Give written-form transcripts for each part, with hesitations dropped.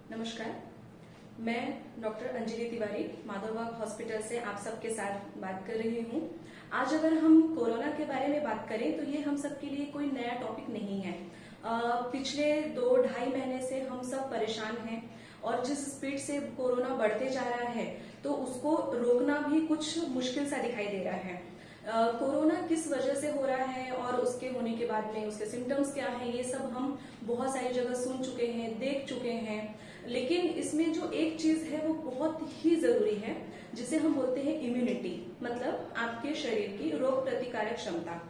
नमस्कार, मैं doctor Anjali Tiwari Madhavbaug hospital से आप सबके साथ बात कर रही हूँ। आज अगर हम कोरोना के बारे में बात करें तो ये हम सब के लिए कोई नया टॉपिक नहीं है। पिछले 2-2.5 महीने से हम सब परेशान हैं और जिस स्पीड से कोरोना बढ़ते जा रहा है तो उसको रोकना भी कुछ मुश्किल सा दिखाई दे रहा है। कोरोना किस वजह से हो रहा है और उसके होने के बाद में उसके सिम्टम्स क्या हैं, ये सब हम बहुत सारी जगह सुन चुके हैं, देख चुके हैं। लेकिन इसमें जो एक चीज है वो बहुत ही जरूरी है, जिसे हम बोलते हैं इम्यूनिटी, मतलब आपके शरीर की रोग प्रतिकारक क्षमता।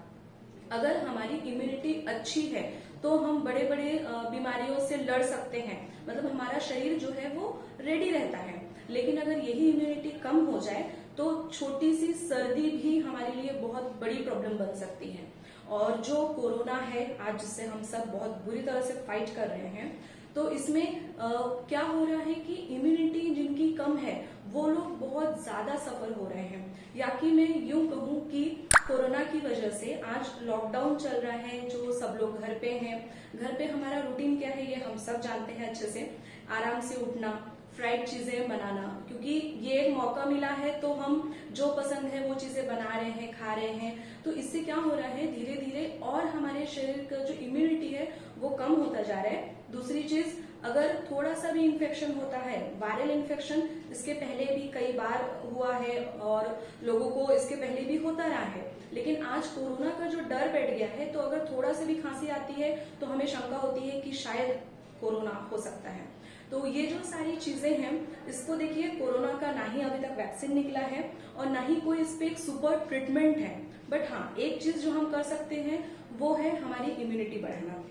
अगर हमारी इम्यूनिटी अच्छी है तो हम बड़े बड़े बीमारियों से लड़ सकते हैं, मतलब हमारा शरीर जो है वो रेडी रहता है। लेकिन अगर यही इम्यूनिटी कम हो जाए तो छोटी सी सर्दी भी हमारे लिए बहुत बड़ी प्रॉब्लम बन सकती है। और जो कोरोना है आज, जिससे हम सब बहुत बुरी तरह से फाइट कर रहे हैं, तो इसमें क्या हो रहा है कि इम्यूनिटी जिनकी कम है वो लोग बहुत ज्यादा सफर हो रहे हैं। या कि मैं यूं कहूं कि कोरोना की वजह से आज लॉकडाउन चल रहा है, जो सब लोग घर पे हैं। घर पे हमारा रूटीन क्या है ये हम सब जानते हैं अच्छे से। आराम से उठना, फ्राइड चीजें बनाना, क्योंकि ये एक मौका मिला है तो हम जो पसंद है वो चीजें बना रहे हैं, खा रहे हैं। तो इससे क्या हो रहा है, धीरे धीरे और हमारे शरीर का जो इम्यूनिटी है वो कम होता जा रहा है। दूसरी चीज, अगर थोड़ा सा भी इन्फेक्शन होता है, वायरल इन्फेक्शन इसके पहले भी कई बार हुआ है और लोगों को इसके पहले भी होता रहा है, लेकिन आज कोरोना का जो डर बैठ गया है, तो अगर थोड़ा सा भी खांसी आती है तो हमें शंका होती है कि शायद कोरोना हो सकता है। तो ये जो सारी चीजें हैं, इसको देखिए, कोरोना का ना ही अभी तक वैक्सीन निकला है और ना ही कोई इस पे एक सुपर ट्रीटमेंट है। बट हाँ, एक चीज जो हम कर सकते हैं वो है हमारी इम्यूनिटी बढ़ाना।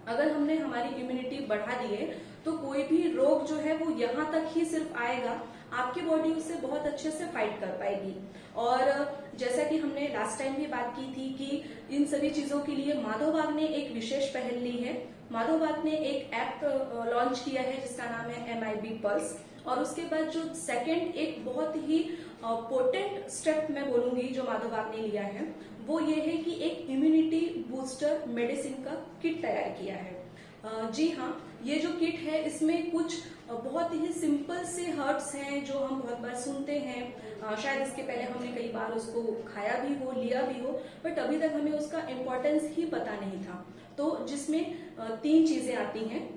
अगर हमने हमारी इम्यूनिटी बढ़ा दी है तो कोई भी रोग जो है वो यहाँ तक ही सिर्फ आएगा, आपकी बॉडी उससे बहुत अच्छे से फाइट कर पाएगी। और जैसा कि हमने लास्ट टाइम भी बात की थी कि इन सभी चीजों के लिए माधवबाग ने एक विशेष पहल ली है। माधवबाग ने एक ऐप लॉन्च किया है जिसका नाम है MIB पल्स। और उसके बाद जो सेकंड एक बहुत ही पोटेंट स्टेप मैं बोलूंगी जो माधवबाग ने लिया है, वो ये है कि एक इम्यूनिटी बूस्टर मेडिसिन का किट तैयार किया है। जी हाँ, ये जो किट है इसमें कुछ बहुत ही सिंपल से हर्ब्स हैं जो हम बहुत बार सुनते हैं। शायद इसके पहले हमने कई बार उसको खाया भी हो, लिया भी हो, बट अभी तक हमें उसका इम्पोर्टेंस ही पता नहीं था। तो जिसमें 3 चीजें आती हैं।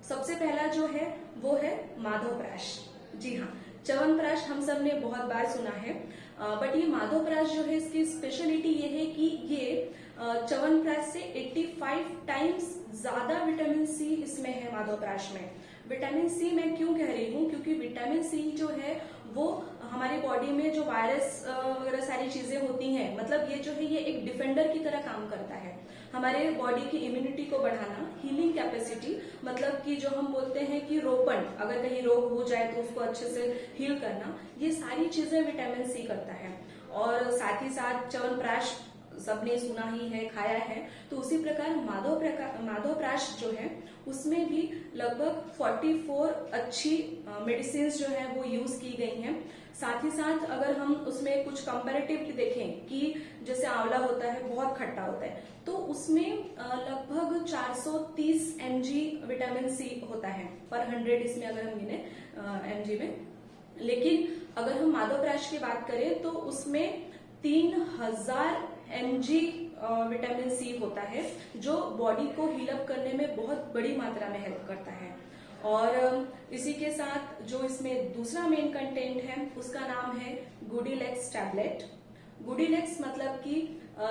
सबसे पहला जो है वो है माधवप्राश। जी हाँ, च्यवनप्राश हम सब ने बहुत बार सुना है, बट ये माधवप्राश जो है इसकी स्पेशलिटी ये है कि ये च्यवनप्राश से 85 टाइम्स ज्यादा विटामिन सी इसमें है माधवप्राश में। विटामिन सी मैं क्यों कह रही हूँ, क्योंकि विटामिन सी जो है वो हमारी बॉडी में जो वायरस वगैरह सारी चीजें होती हैं, मतलब ये जो है ये एक डिफेंडर की तरह काम करता है। हमारे बॉडी की इम्यूनिटी को बढ़ाना, हीलिंग कैपेसिटी, मतलब कि जो हम बोलते हैं कि रोपण, अगर कहीं रोग हो जाए तो उसको अच्छे से हील करना, ये सारी चीजें विटामिन सी करता है। और साथ ही साथ च्यवनप्राश सबने सुना ही है, खाया है। तो उसी प्रकार माधवप्राश जो है उसमें भी लगभग 44 अच्छी मेडिसिन जो है वो यूज की गई हैं। साथ ही साथ अगर हम उसमें कुछ कंपैरेटिवली देखें कि जैसे आंवला होता है बहुत खट्टा होता है, तो उसमें लगभग 430 mg विटामिन सी होता है पर 100, इसमें अगर हम गिने mg में। लेकिन अगर हम माधवप्राश की बात करें तो उसमें 3000 mg विटामिन सी होता है, जो बॉडी को हील अप करने में बहुत बड़ी मात्रा में हेल्प करता है। और इसी के साथ जो इसमें दूसरा मेन कंटेंट है उसका नाम है गुडीलेक्स टैबलेट। गुडीलेक्स मतलब कि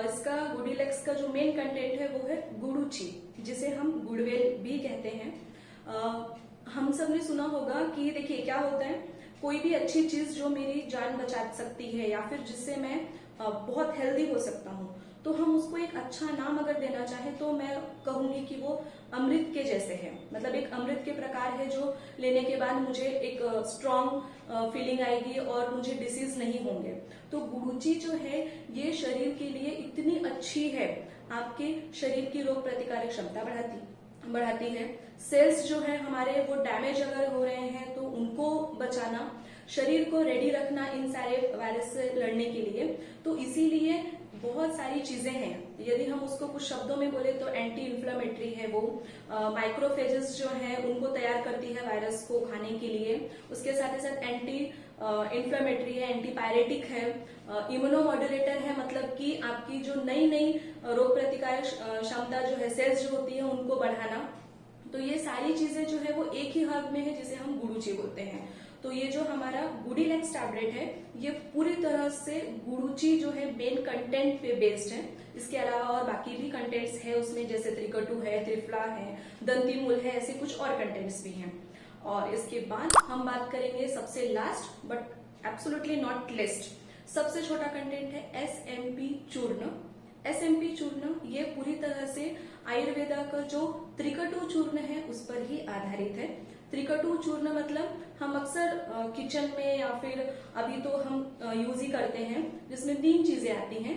इसका गुडीलेक्स का जो मेन कंटेंट है वो है गुडुची, जिसे हम गुड़वेल भी कहते हैं। हम सब ने सुना होगा कि देखिए क्या होता है, कोई भी अच्छी चीज जो मेरी जान बचा सकती है या फिर जिससे मैं बहुत हेल्दी हो सकता हूँ, तो हम उसको एक अच्छा नाम अगर देना चाहे तो मैं कहूंगी कि वो अमृत के जैसे है। मतलब एक अमृत के प्रकार है जो लेने के बाद मुझे एक स्ट्रॉन्ग फीलिंग आएगी और मुझे डिसीज नहीं होंगे। तो गुडुची जो है ये शरीर के लिए इतनी अच्छी है, आपके शरीर की रोग प्रतिकारक क्षमता बढ़ाती है। सेल्स जो है हमारे वो डैमेज अगर हो रहे हैं तो उनको बचाना, शरीर को रेडी रखना इन सारे वायरस से लड़ने के लिए। तो इसीलिए बहुत सारी चीजें हैं। यदि हम उसको कुछ शब्दों में बोले तो एंटी इन्फ्लेमेटरी है वो, माइक्रोफेजेस जो है उनको तैयार करती है वायरस को खाने के लिए। उसके साथ ही साथ एंटी इन्फ्लेमेटरी है, एंटीपायरेटिक है, इम्यूनोमॉड्यूलेटर है, मतलब कि आपकी जो नई नई रोग प्रतिकारक क्षमता जो है, सेल्स जो होती है उनको बढ़ाना। तो ये सारी चीजें जो है वो एक ही हर्ब में है जिसे हम गुडुची बोलते हैं। तो ये जो हमारा गुडीलेक्स टैबलेट है ये पूरी तरह से गुडुची जो है मेन कंटेंट पे बेस्ड है। इसके अलावा और बाकी भी कंटेंट्स है उसमें, जैसे त्रिकटु है, त्रिफला है, दंतीमूल है, ऐसे कुछ और कंटेंट्स भी हैं। और इसके बाद हम बात करेंगे सबसे last but absolutely not list, सबसे छोटा कंटेंट है एसएमपी चूर्ण। एसएमपी चूर्ण ये पूरी तरह से आयुर्वेदा का जो त्रिकटु चूर्ण है उस पर ही आधारित है। त्रिकटु चूर्ण मतलब हम अक्सर किचन में या फिर अभी तो हम यूज ही करते हैं, जिसमें 3 चीजें आती हैं।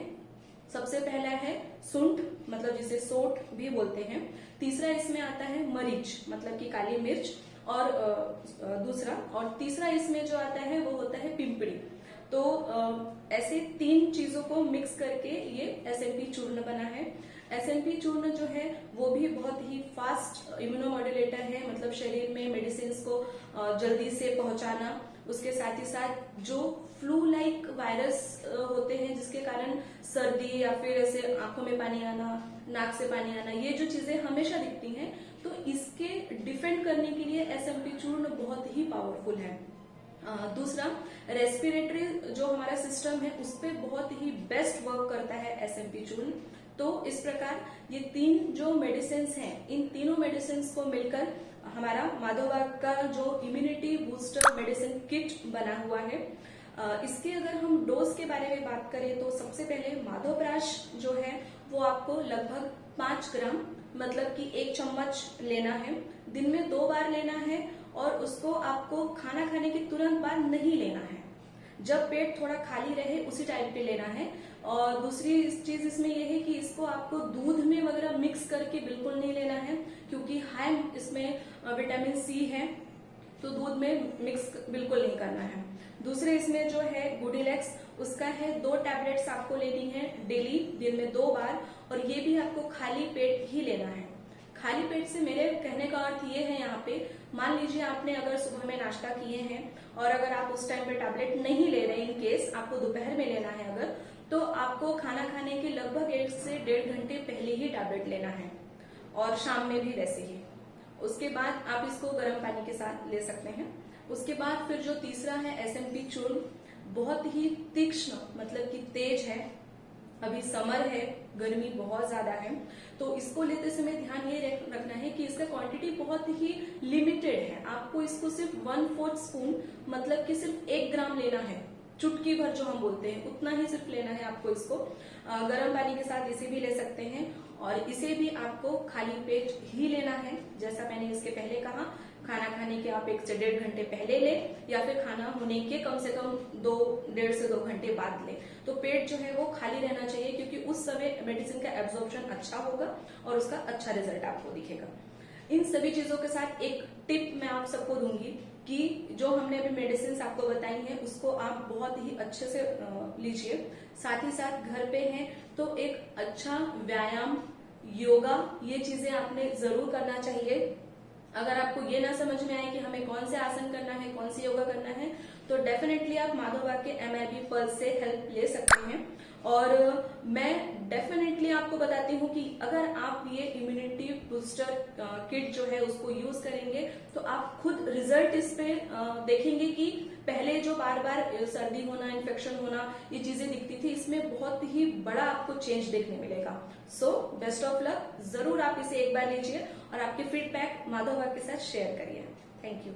सबसे पहला है सुंठ, मतलब जिसे सोट भी बोलते हैं। तीसरा इसमें आता है मरीच, मतलब कि काली मिर्च, और तीसरा इसमें जो आता है वो होता है पिंपड़ी। तो ऐसे 3 चीजों को मिक्स करके ये एसएमपी चूर्ण बना है। एसएमपी चूर्ण जो है वो भी बहुत ही फास्ट इम्यूनोमॉड्यूलेटर है, मतलब शरीर में मेडिसिन को जल्दी से पहुंचाना। उसके साथ ही साथ जो फ्लू लाइक वायरस होते हैं जिसके कारण सर्दी या फिर ऐसे आंखों में पानी आना, नाक से पानी आना, ये जो चीजें हमेशा दिखती हैं, तो इसके डिफेंड करने के लिए एसएमपी चूर्ण बहुत ही पावरफुल है। दूसरा, रेस्पिरेटरी जो हमारा सिस्टम है उस पर बहुत ही बेस्ट वर्क करता है एसएमपी चूर्ण। तो इस प्रकार ये 3 जो मेडिसिन हैं, इन तीनों मेडिसिन को मिलकर हमारा माधवबाग का जो इम्यूनिटी बूस्टर मेडिसिन किट बना हुआ है। इसके अगर हम डोज के बारे में बात करें तो सबसे पहले माधवप्राश जो है वो आपको लगभग 5 ग्राम, मतलब कि 1 चम्मच लेना है। दिन में 2 बार लेना है और उसको आपको खाना खाने के तुरंत बाद नहीं लेना है, जब पेट थोड़ा खाली रहे उसी टाइम पे लेना है। और दूसरी चीज इसमें यह है कि इसको आपको दूध में वगैरह मिक्स करके बिल्कुल नहीं लेना है, क्योंकि हाई इसमें विटामिन सी है, तो दूध में मिक्स बिल्कुल नहीं करना है। दूसरे इसमें जो है गुडीलेक्स, उसका है 2 टैबलेट्स आपको लेनी है डेली, दिन में 2 बार, और ये भी आपको खाली पेट ही लेना है। खाली पेट से मेरे कहने का अर्थ ये है, यहाँ पे मान लीजिए आपने अगर सुबह में नाश्ता किए हैं और अगर आप उस टाइम पे टैबलेट नहीं ले रहे, इन केस आपको दोपहर में लेना है अगर, तो आपको खाना खाने के लगभग 1 से 1.5 घंटे पहले ही टैबलेट लेना है, और शाम में भी वैसे ही। उसके बाद आप इसको गर्म पानी के साथ ले सकते हैं। उसके बाद फिर जो तीसरा है एसएमपी चूर्ण, बहुत ही तीक्ष्ण, मतलब कि तेज है। अभी समर है, गर्मी बहुत ज्यादा है, तो इसको लेते समय ध्यान ये रखना है कि इसका क्वांटिटी बहुत ही लिमिटेड है। आपको इसको सिर्फ 1/4 स्पून, मतलब कि सिर्फ 1 ग्राम लेना है, चुटकी भर जो हम बोलते हैं उतना ही सिर्फ लेना है आपको इसको। गर्म पानी के साथ इसे भी ले सकते हैं, और इसे भी आपको खाली पेट ही लेना है। जैसा मैंने इसके पहले कहा, खाना खाने के आप 1 से 1.5 घंटे पहले ले, या फिर खाना होने के कम से कम 1.5 से 2 घंटे बाद ले। तो पेट जो है वो खाली रहना चाहिए, क्योंकि उस समय मेडिसिन का एब्जॉर्प्शन अच्छा होगा और उसका अच्छा रिजल्ट आपको दिखेगा। इन सभी चीजों के साथ एक टिप मैं आप सबको दूंगी कि जो हमने अभी मेडिसिन आपको बताई हैं उसको आप बहुत ही अच्छे से लीजिए। साथ ही साथ घर पे हैं तो एक अच्छा व्यायाम, योगा, ये चीजें आपने जरूर करना चाहिए। अगर आपको ये ना समझ में आए कि हमें कौन से आसन करना है, कौन सी योगा करना है, तो डेफिनेटली आप माधवबाग के MIB पल्स से हेल्प ले सकते हैं। और मैं डेफिनेटली आपको बताती हूँ कि अगर आप ये इम्यूनिटी बूस्टर किट जो है उसको यूज करेंगे तो आप खुद रिजल्ट इस पे देखेंगे कि पहले जो बार बार सर्दी होना, इन्फेक्शन होना, ये चीजें दिखती थी, इसमें बहुत ही बड़ा आपको चेंज देखने मिलेगा। सो बेस्ट ऑफ लक, जरूर आप इसे एक बार लीजिए और आपके फीडबैक माधवबाग के साथ शेयर करिए। Thank you.